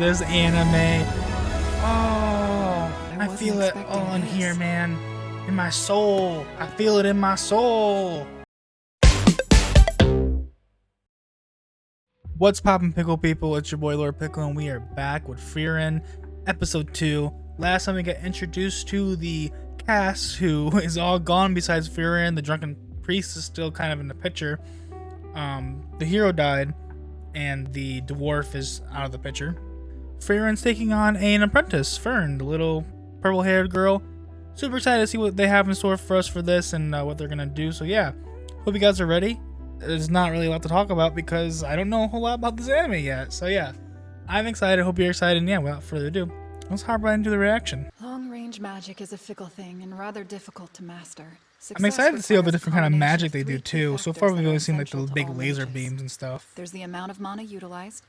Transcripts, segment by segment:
this anime. Oh, I feel it all in here, man. In my soul. I feel it in my soul. What's poppin', Pickle people? It's your boy Lord Pickle, and we are back with Frieren, episode 2. Last time we got introduced to the cast, who is all gone besides Frieren. The drunken priest is still kind of in the picture. The hero died, and the dwarf is out of the picture. Frieren's taking on an apprentice, Fern, the little purple-haired girl. Super excited to see what they have in store for us for this and what they're gonna do. So yeah, hope you guys are ready. There's not really a lot to talk about because I don't know a whole lot about this anime yet. So yeah, I'm excited. Hope you're excited. And yeah, without further ado, let's hop right into the reaction. Long-range magic is a fickle thing and rather difficult to master. I'm excited to see all the different kind of magic they do too. So far we've only seen like the big laser beams and stuff. There's the amount of mana utilized,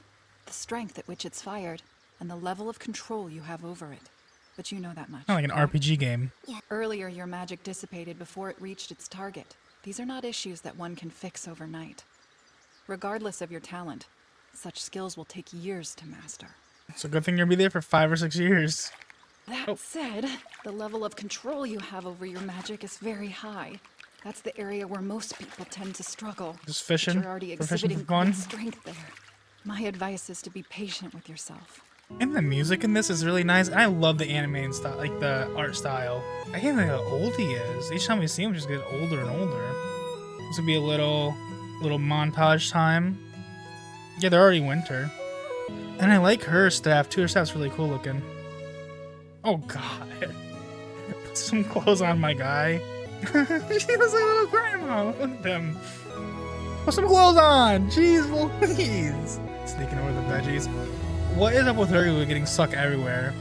the strength at which it's fired, and the level of control you have over it. But you know that much. Kind of like an RPG game. Yeah. Earlier your magic dissipated before it reached its target. These are not issues that one can fix overnight. Regardless of your talent, such skills will take years to master. It's a good thing you'll be there for 5 or 6 years. That said, the level of control you have over your magic is very high. That's the area where most people tend to struggle. Just fishing. But you're already exhibiting great strength there. My advice is to be patient with yourself. And the music in this is really nice. I love the anime and style, like the art style. I can't think how old he is. Each time we see him, just get older and older. This would be a little montage time. Yeah, they're already winter. And I like her staff too. Her staff's really cool looking. Oh god. Put some clothes on my guy. She looks like a little grandma. Look at them. Put some clothes on. Jeez Louise. Sneaking over the veggies. What is up with her getting sucked everywhere?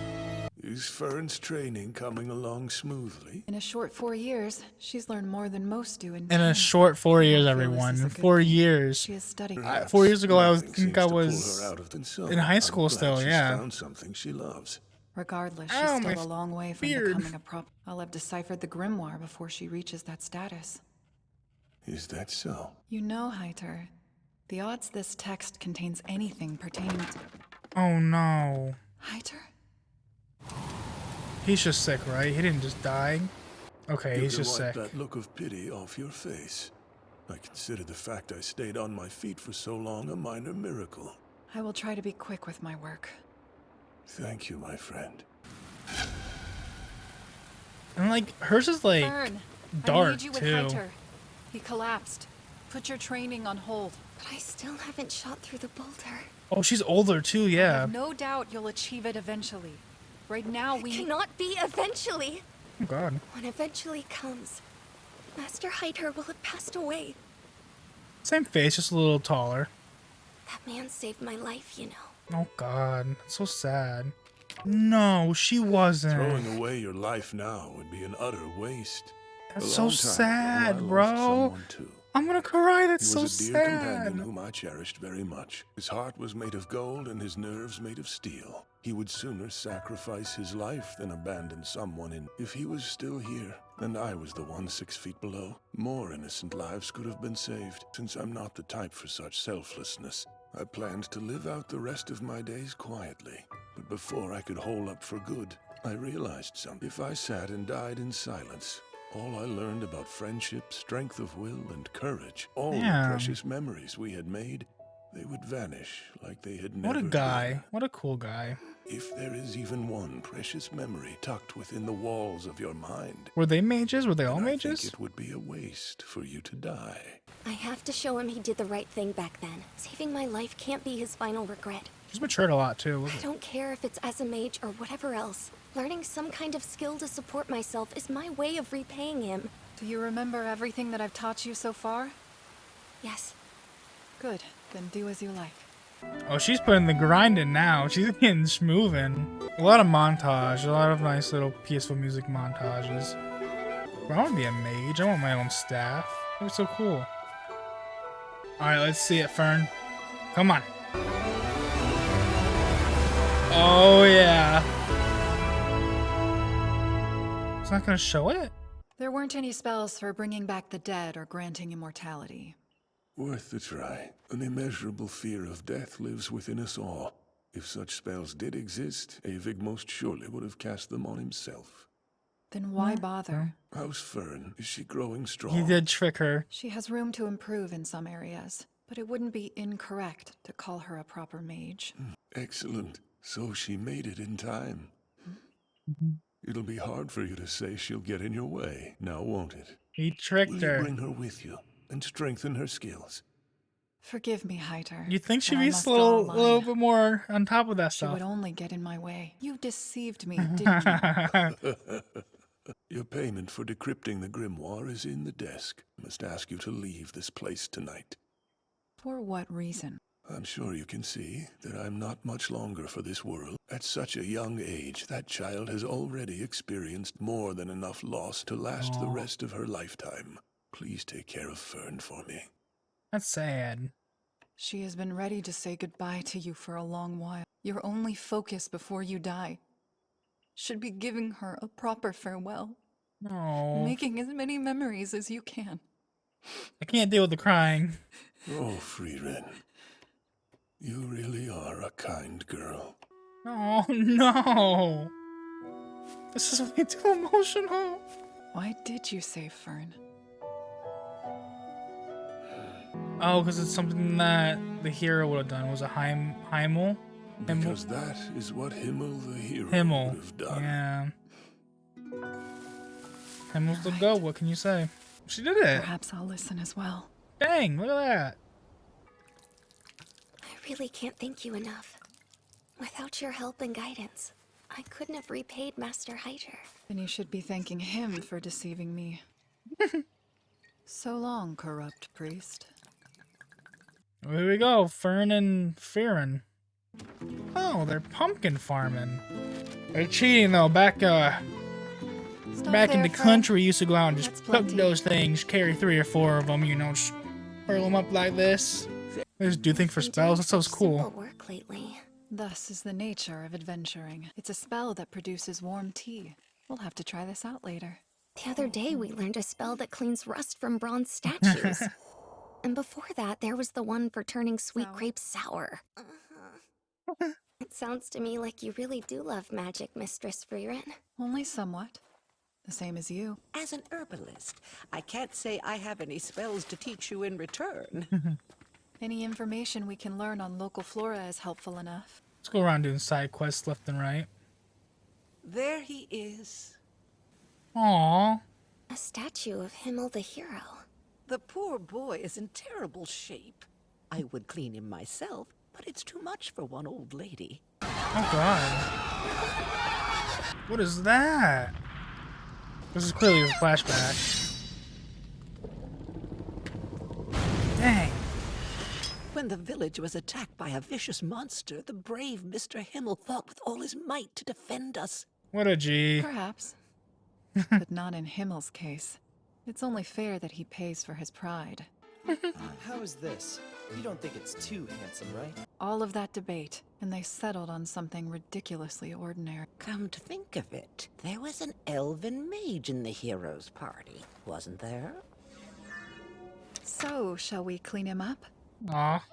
Is Fern's training coming along smoothly? In a short 4 years, she's learned more than most do in a short 4 years, everyone. 4 years. She has studied. 4 years ago, I was in high school still, yeah. Found something she loves. Regardless, she's still a long way from becoming a prop. I'll have deciphered the grimoire before she reaches that status. Is that so? You know, Heiter, the odds this text contains anything pertaining to... Oh no. Heiter? He's just sick, right? He didn't just die. Okay, he's just sick. That look of pity off your face. I consider the fact I stayed on my feet for so long a minor miracle. I will try to be quick with my work. Thank you, my friend. And like, hers is like Fern, dark I need you with too. Heiter. He collapsed. Put your training on hold. But I still haven't shot through the boulder. Oh, she's older too, I yeah. have no doubt you'll achieve it eventually. Right now we cannot be eventually. Oh god. When eventually comes, Master Heiter will have passed away. Same face, just a little taller. That man saved my life, you know. Oh god, that's so sad. No, she wasn't. Throwing away your life now would be an utter waste. That's so sad, bro. I'm gonna cry. That's so sad. He was a dear companion whom I cherished very much. His heart was made of gold and his nerves made of steel. He would sooner sacrifice his life than abandon someone if he was still here, and I was the one 6 feet below. More innocent lives could have been saved. Since I'm not the type for such selflessness, I planned to live out the rest of my days quietly. But before I could hole up for good, I realized something. If I sat and died in silence, all I learned about friendship, strength of will, and courage, all the precious memories we had made, they would vanish like they had never What a guy. been. What a cool guy. If there is even one precious memory tucked within the walls of your mind, Were they mages? Were they all then I mages? think it would be a waste for you to die. I have to show him he did the right thing back then. Saving my life can't be his final regret. She's matured a lot too. I don't care if it's as a mage or whatever else. Learning some kind of skill to support myself is my way of repaying him. Do you remember everything that I've taught you so far? Yes. Good. Then do as you like. Oh, she's putting the grind in now. She's getting moving. A lot of montage. A lot of nice little peaceful music montages. Bro, I want to be a mage. I want my own staff. That'd be so cool. Alright, let's see it, Fern. Come on. Oh, yeah. It's not gonna show it? There weren't any spells for bringing back the dead or granting immortality. Worth the try. An immeasurable fear of death lives within us all. If such spells did exist, Avig most surely would have cast them on himself. Then why bother? How's Fern? Is she growing strong? He did trick her. She has room to improve in some areas, but it wouldn't be incorrect to call her a proper mage. Excellent. So she made it in time. It'll be hard for you to say she'll get in your way, now won't it? He tricked Will you her. bring her with you and strengthen her skills? Forgive me, Heiter. You think she'd but I be must a draw a little line. bit more on top of that She stuff? would only get in my way. You deceived me, didn't you? Your payment for decrypting the grimoire is in the desk. I must ask you to leave this place tonight. For what reason? I'm sure you can see that I'm not much longer for this world. At such a young age, that child has already experienced more than enough loss to last the rest of her lifetime. Please take care of Fern for me. That's sad. She has been ready to say goodbye to you for a long while. Your only focus before you die should be giving her a proper farewell. No, Making as many memories as you can. I can't deal with the crying. Oh, Frieren. You really are a kind girl. Oh no, this is way too emotional. Why did you save Fern? Oh, because it's something that the hero would have done. It was a Himmel? Because that is what Himmel the hero Himmel. would have done. Yeah. Himmel's the go. What can you say? She did it. Perhaps I'll listen as well. Dang, look at that. I really can't thank you enough. Without your help and guidance, I couldn't have repaid Master Heiter. Then you should be thanking him for deceiving me. So long, corrupt priest. Here we go. Fern and Frieren. Oh, they're pumpkin farming. They're cheating though. Back in the country, we used to go out and just That's cook plenty. those things, carry 3 or 4 of them, you know, just hurl them up like this. They just do things for Been spells. doing That sounds such cool. simple work lately. Thus is the nature of adventuring. It's a spell that produces warm tea. We'll have to try this out later. The other day, we learned a spell that cleans rust from bronze statues. And before that, there was the one for turning sweet Sour. grapes sour. It sounds to me like you really do love magic, Mistress Frieren. Only somewhat. The same as you. As an herbalist, I can't say I have any spells to teach you in return. Any information we can learn on local flora is helpful enough. Let's go around doing side quests left and right. There he is. Aww. A statue of Himmel the hero. The poor boy is in terrible shape. I would clean him myself, but it's too much for one old lady. Oh god. What is that? This is clearly a flashback. Dang. When the village was attacked by a vicious monster, the brave Mr. Himmel fought with all his might to defend us. What a G. Perhaps. But not in Himmel's case. It's only fair that he pays for his pride. How is this? You don't think it's too handsome, right? All of that debate, and they settled on something ridiculously ordinary. Come to think of it, there was an elven mage in the hero's party, wasn't there? So, shall we clean him up? Aw.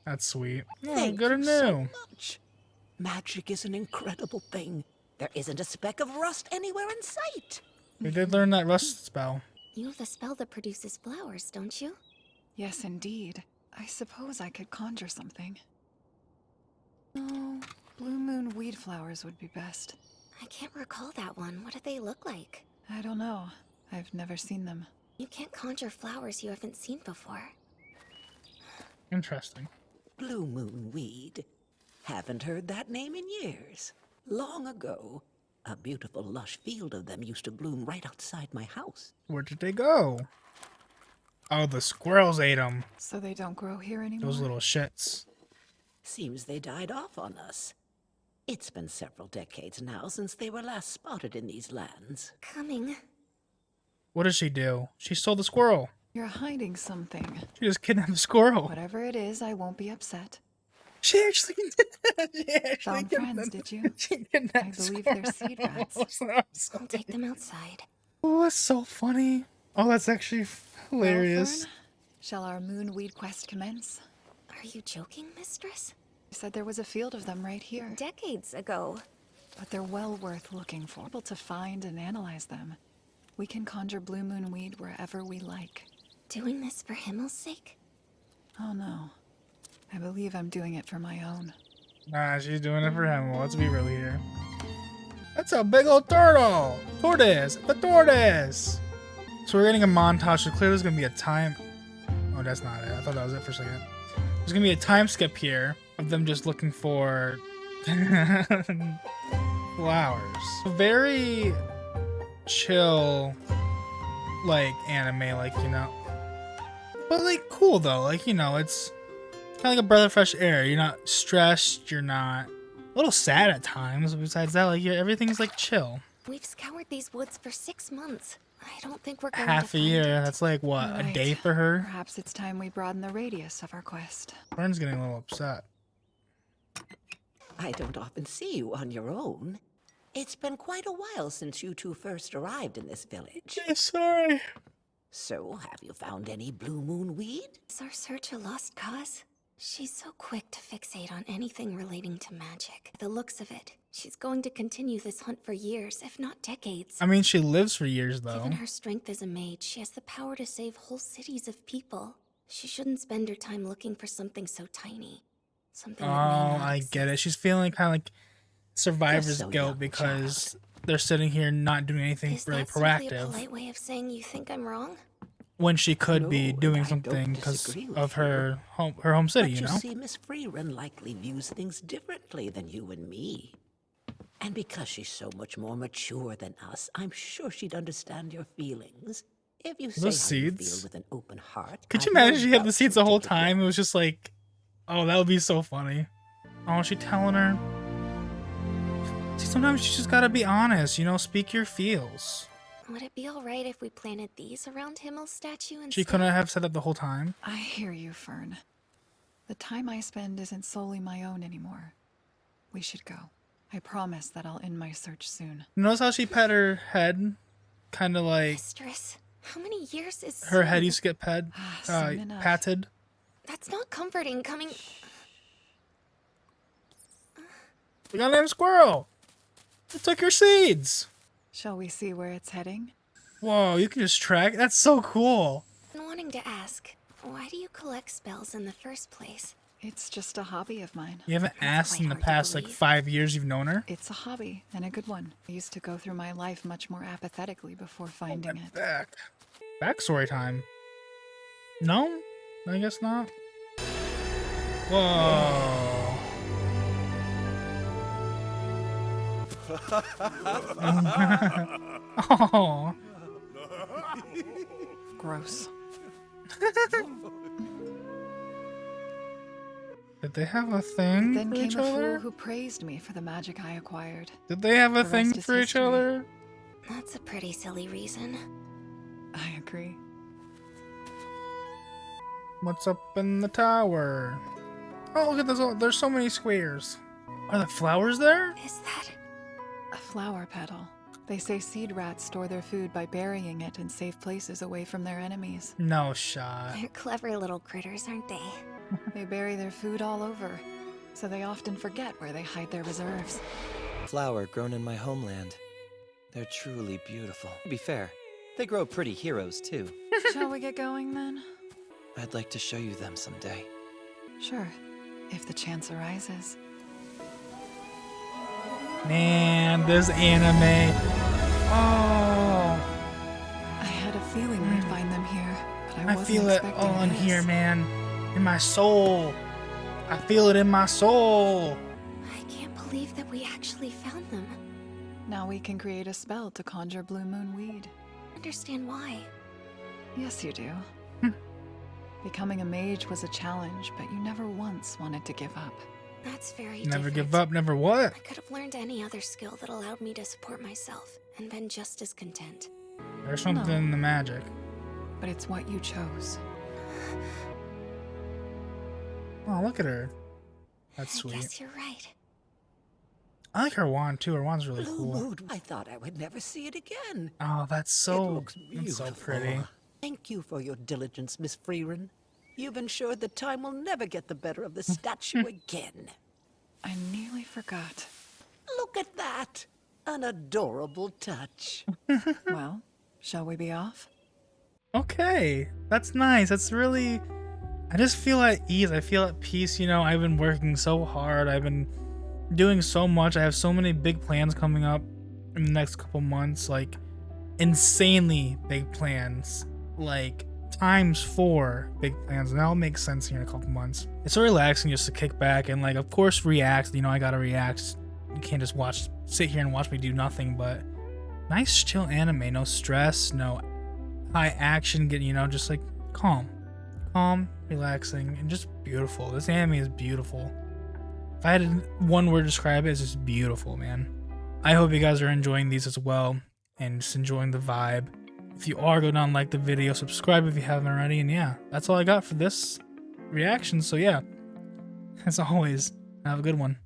That's sweet. Oh, Thank good you and so new. much. Magic is an incredible thing. There isn't a speck of rust anywhere in sight. We did learn that rust spell. You have a spell that produces flowers, don't you? Yes, indeed. I suppose I could conjure something. No, blue moon weed flowers would be best. I can't recall that one. What do they look like? I don't know. I've never seen them. You can't conjure flowers you haven't seen before. Interesting. Blue moon weed. Haven't heard that name in years. Long ago, a beautiful lush field of them used to bloom right outside my house. Where did they go? Oh, the squirrels ate them. So they don't grow here anymore? Those little shits. Seems they died off on us. It's been several decades now since they were last spotted in these lands. Coming. What did she do? She stole the squirrel. You're hiding something. She just kidnapped the squirrel. Whatever it is, I won't be upset. She actually did. She actually Found kidnapped- friends, did you? She kidnapped I the believe they're squirrel. seed rats. I'll take them outside. Oh, that's so funny. Oh, that's actually hilarious. Well, Fern, shall our moonweed quest commence? Are you joking, Mistress? Said there was a field of them right here. Decades ago. But they're well worth looking for. Able to find and analyze them. We can conjure blue moon weed wherever we like. Doing this for Himmel's sake? Oh no. I believe I'm doing it for my own. Nah, she's doing it for him. Well, let's be real here. That's a big old turtle! Tortoise! The tortoise! So we're getting a montage, so clearly there's gonna be a time... Oh, that's not it. I thought that was it for a second. There's gonna be a time skip here of them just looking for... flowers. Very chill, like, anime, like, you know. But, like, cool, though. Like, you know, it's kind of like a breath of fresh air. You're not stressed. You're not... A little sad at times. Besides that, like, everything's, like, chill. We've scoured these woods for 6 months. I don't think we're going Half to a find year. it. That's, like, what, a Right. day for her? Perhaps it's time we broaden the radius of our quest. Fern's getting a little upset. I don't often see you on your own. It's been quite a while since you two first arrived in this village. Yeah, sorry. So, have you found any blue moon weed? Is our search a lost cause? She's so quick to fixate on anything relating to magic. The looks of it, she's going to continue this hunt for years, if not decades. I mean, she lives for years, though. Given her strength as a mage, she has the power to save whole cities of people. She shouldn't spend her time looking for something so tiny. Something that may not I get it. exist. She's feeling kind of like survivor's so guilt young, because they're sitting here not doing anything Is really that simply a proactive polite way of saying you think I'm wrong? when she could be No, doing and I don't something because disagree with of you. her home city, But you know? see, Miss Freeren likely views things differently than you and me. And because she's so much more mature than us, I'm sure she'd understand your feelings. If you say Those how you seeds? feel with an open heart. Could I've you no imagine she had doubt the seeds the she'd whole take it time? It was just like, oh, that would be so funny. Oh, is she telling her? See, sometimes you just gotta be honest, you know, speak your feels. Would it be alright if we planted these around Himmel's statue instead? She couldn't have said that the whole time. I hear you, Fern. The time I spend isn't solely my own anymore. We should go. I promise that I'll end my search soon. Notice how she pet her head? Kind of like Mistress, how many years is her head soon? used to get Soon enough. patted. That's not comforting coming... We got a named squirrel. It took your seeds. Shall we see where it's heading? Whoa, you can just track. That's so cool. I'm wanting to ask, why do you collect spells in the first place? It's just a hobby of mine. You haven't That's asked quite in the hard to past like believe. 5 years you've known her. It's a hobby, and a good one. I used to go through my life much more apathetically before finding it. Back. Backstory time. No, I guess not. Whoa. Oh. Gross. Did they have a thing Then for came each a fool other? who praised me for the magic I acquired. Did they have a The thing rest is for each history. other? That's a pretty silly reason. I agree. What's up in the tower? Oh, look at this. There's so many squares. Are the flowers there? Is that... A flower petal. They say seed rats store their food by burying it in safe places away from their enemies. No shot. They're clever little critters, aren't they? They bury their food all over, so they often forget where they hide their reserves. Flower grown in my homeland. They're truly beautiful. To be fair, they grow pretty heroes too. Shall we get going then? I'd like to show you them someday. Sure, if the chance arises. Man, this anime. Oh, I had a feeling we'd find them here, but I I wasn't feel it expecting all in this. here, man. In my soul. I feel it in my soul. I can't believe that we actually found them. Now we can create a spell to conjure blue moon weed. Understand why? Yes, you do. Becoming a mage was a challenge, but you never once wanted to give up. That's very Never different. give up, never what? I could have learned any other skill that allowed me to support myself and been just as content. There's something in the magic. But it's what you chose. Oh, look at her. That's I sweet. guess you're right. I like her wand too. Her wand's really Blue cool. moon. I thought I would never see it again. Oh, that's It so looks that's so beautiful. pretty. Thank you for your diligence, Miss Freeren. You've ensured that time will never get the better of the statue again. I nearly forgot. Look at that! An adorable touch. Well, shall we be off? Okay, that's nice. That's really. I just feel at ease. I feel at peace. You know, I've been working so hard. I've been doing so much. I have so many big plans coming up in the next couple months. Like, insanely big plans. Like, ×4 big plans. And that'll make sense here in a couple months. It's so relaxing just to kick back and, like, of course, react. You know, I gotta react. You can't just sit here and watch me do nothing. But nice, chill anime. No stress. No high action. Just like calm, relaxing, and just beautiful. This anime is beautiful. If I had one word to describe it, it's just beautiful, man. I hope you guys are enjoying these as well and just enjoying the vibe. If you are, go down and like the video, subscribe if you haven't already, and yeah, that's all I got for this reaction. So yeah, as always, have a good one.